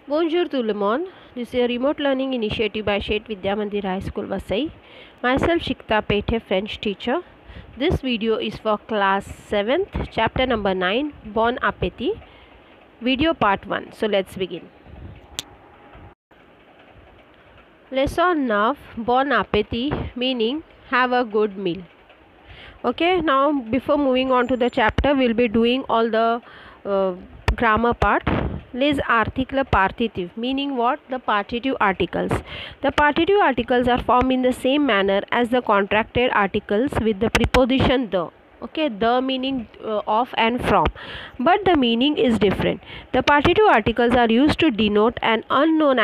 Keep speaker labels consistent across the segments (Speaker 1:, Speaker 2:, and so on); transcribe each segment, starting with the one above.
Speaker 1: Bonjour tout le monde. This is a remote learning initiative by Shet Vidya Mandir High School, Vasai. Myself Shikta Pethe, French teacher. This video is for class 7th, chapter number 9, Bon Appetit, video part 1. So let's begin. Lesson 9, Bon Appetit, meaning have a good meal. Okay, now before moving on to the chapter, we'll be doing all the grammar part. Les articles partitifs, meaning what? The partitive articles. The partitive articles are formed in the same manner as the contracted articles with the preposition the. Okay, the meaning of and from, but the meaning is different. The partitive articles are used to denote an unknown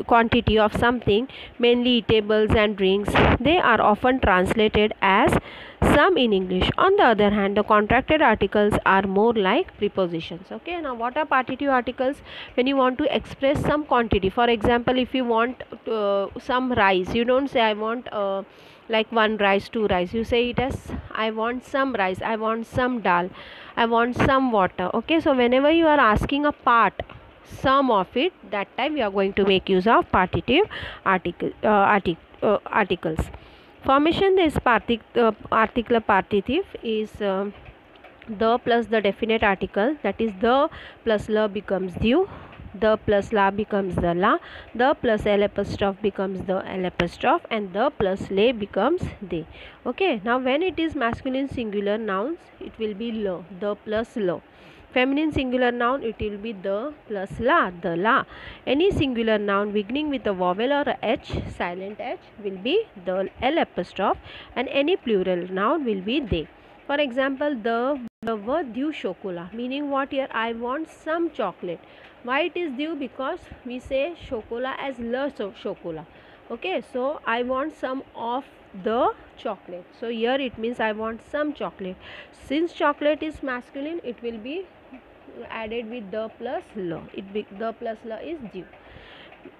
Speaker 1: quantity of something, mainly eatables and drinks. They are often translated as some in English. On the other hand, the contracted articles are more like prepositions. Okay, now what are partitive articles? When you want to express some quantity, for example, if you want some rice, you don't say I want like one rice, two rice. You say it as I want some rice, I want some dal, I want some water. Okay, so whenever you are asking a part, some of it, that time you are going to make use of partitive articles. Formation this article partitive is the plus the definite article, that is the plus la becomes due, the plus la becomes the plus l apostrophe becomes the l apostrophe, and the plus le becomes they. Okay, now when it is masculine singular nouns, it will be la, the plus la. Feminine singular noun, it will be the plus la, the la. Any singular noun beginning with a vowel or a h, silent h, will be the l apostrophe, and any plural noun will be they. For example, the word due chocolat, meaning what here? I want some chocolate. Why it is due? Because we say chocolat as le chocolat. Okay, so I want some of the chocolate. So here it means I want some chocolate. Since chocolate is masculine, it will be added with the plus la. The plus la is due.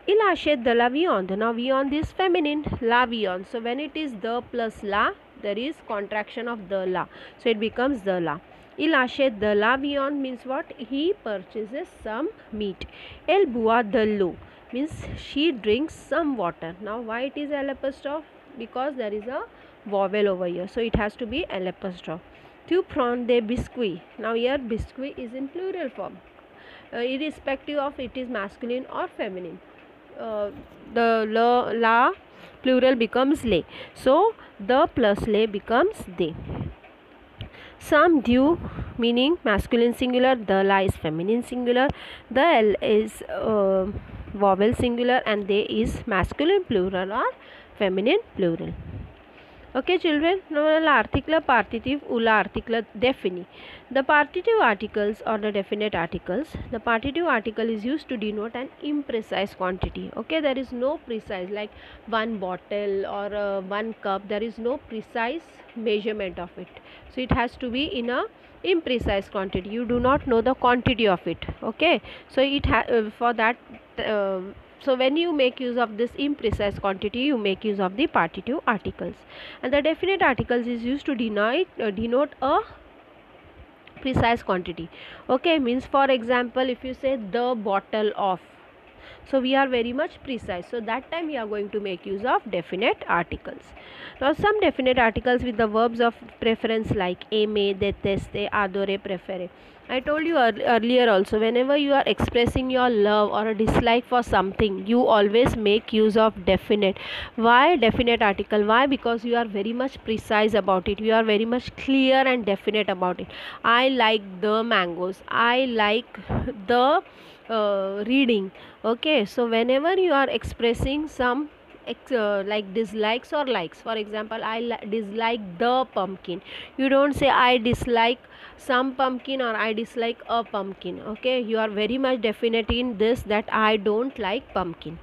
Speaker 1: Il achète de la viande. Now viande is feminine, la viande. So when it is the plus la, there is contraction of the la. So it becomes the la. Il achète de la viande means what? He purchases some meat. Elle boit de l'eau means she drinks some water. Now why it is L apostrophe? Because there is a vowel over here. So it has to be L apostrophe. Tu prends des biscuits. Now here biscuit is in plural form. Irrespective of it is masculine or feminine. The la plural becomes le. So the plus le becomes they. Some due meaning masculine singular, the la is feminine singular, the l is vowel singular, and they is masculine plural or feminine plural. Okay children, now l'article partitive ou l'article défini. The partitive articles or the definite articles, the partitive article is used to denote an imprecise quantity. Okay, there is no precise, like one bottle or one cup, there is no precise measurement of it. So it has to be in a imprecise quantity. You do not know the quantity of it. Okay, so it for that so when you make use of this imprecise quantity, you make use of the partitive articles. And the definite articles is used to denote a precise quantity. Okay, means for example, if you say the bottle of, so we are very much precise. So that time we are going to make use of definite articles. Now some definite articles with the verbs of preference like aimer, détester, adorer, préférer. I told you earlier also, whenever you are expressing your love or a dislike for something, you always make use of definite. Why definite article? Why? Because you are very much precise about it. You are very much clear and definite about it. I like the mangoes. I like the reading. Okay, so whenever you are expressing some like dislikes or likes, for example, I dislike the pumpkin, you don't say I dislike some pumpkin or I dislike a pumpkin. Okay, you are very much definite in this, that I don't like pumpkin.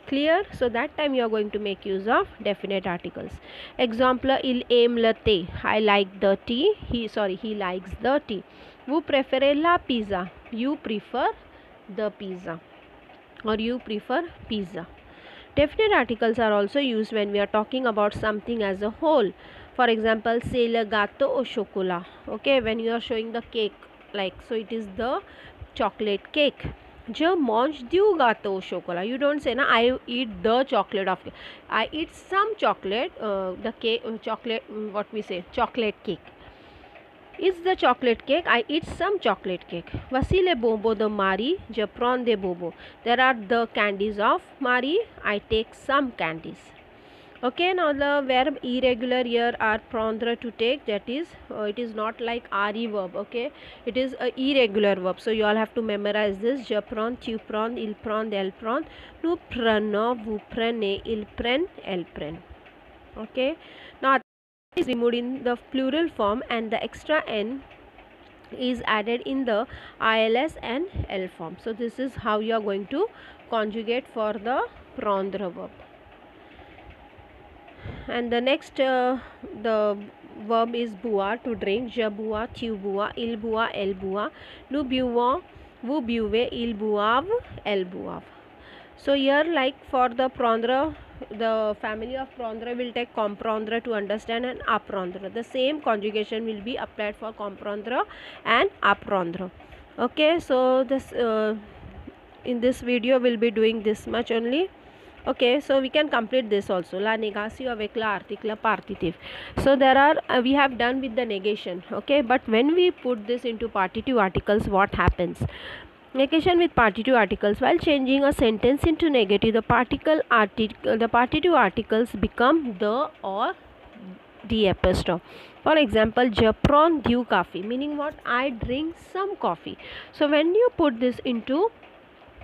Speaker 1: Clear? So that time you are going to make use of definite articles. Example, il aime le thé, I like the tea, he likes the tea. Vous préférez la pizza, you prefer the pizza, or you prefer pizza. Definite articles are also used when we are talking about something as a whole. For example, c'est le gâteau au chocolat. Okay, when you are showing the cake, like, so it is the chocolate cake. Je mange du gâteau au chocolat. You don't say na I eat the chocolate of. I eat some chocolate. The cake, chocolate. What we say, chocolate cake. It's the chocolate cake. I eat some chocolate cake. Voici les bonbons de Marie. Je prends des bonbons. There are the candies of Marie. I take some candies. Okay, now the verb irregular here are prendre to take, that is it is not like re verb. Okay, it is a irregular verb, so you all have to memorize this. Je prends, tu prends, il prend, elle prend, nous prenons, vous prenez, ils prennent, elles prennent. Okay, now is removed in the plural form and the extra n is added in the ILS and L form. So this is how you are going to conjugate for the prendre verb. And the next the verb is boire, to drink. Je bois, tu bois, il boit, elle boit, nous buvons, vous buvez, ils boivent, elles boivent. So here, like for the prendre, the family of prendre will take comprendre to understand and apprendre. The same conjugation will be applied for comprendre and apprendre. Okay, so this in this video we'll be doing this much only. Okay, so we can complete this also. La négatio avec l'article partitif. So there are we have done with the negation. Okay, but when we put this into partitive articles, what happens? Negation with partitive articles. While changing a sentence into negative, the partitive articles become the or the apostrophe. For example, je prends du coffee, meaning what? I drink some coffee. So when you put this into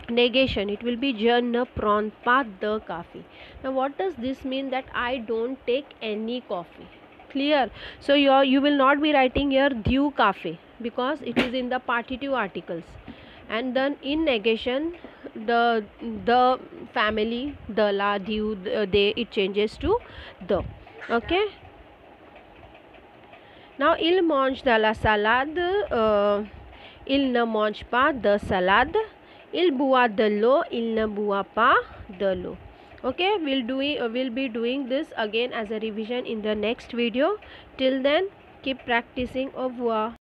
Speaker 1: negation, it will be je ne prends pas de coffee. Now what does this mean? That I don't take any coffee. Clear? So you will not be writing here du coffee because it is in the partitive articles, and then in negation the family, the, la, du, they, it changes to the. Okay, now il mange de la salade, il ne mange pas de salade. Il boit de l'eau, il ne boit pas de l'eau. Okay, we'll be doing this again as a revision in the next video. Till then, keep practicing. Au revoir.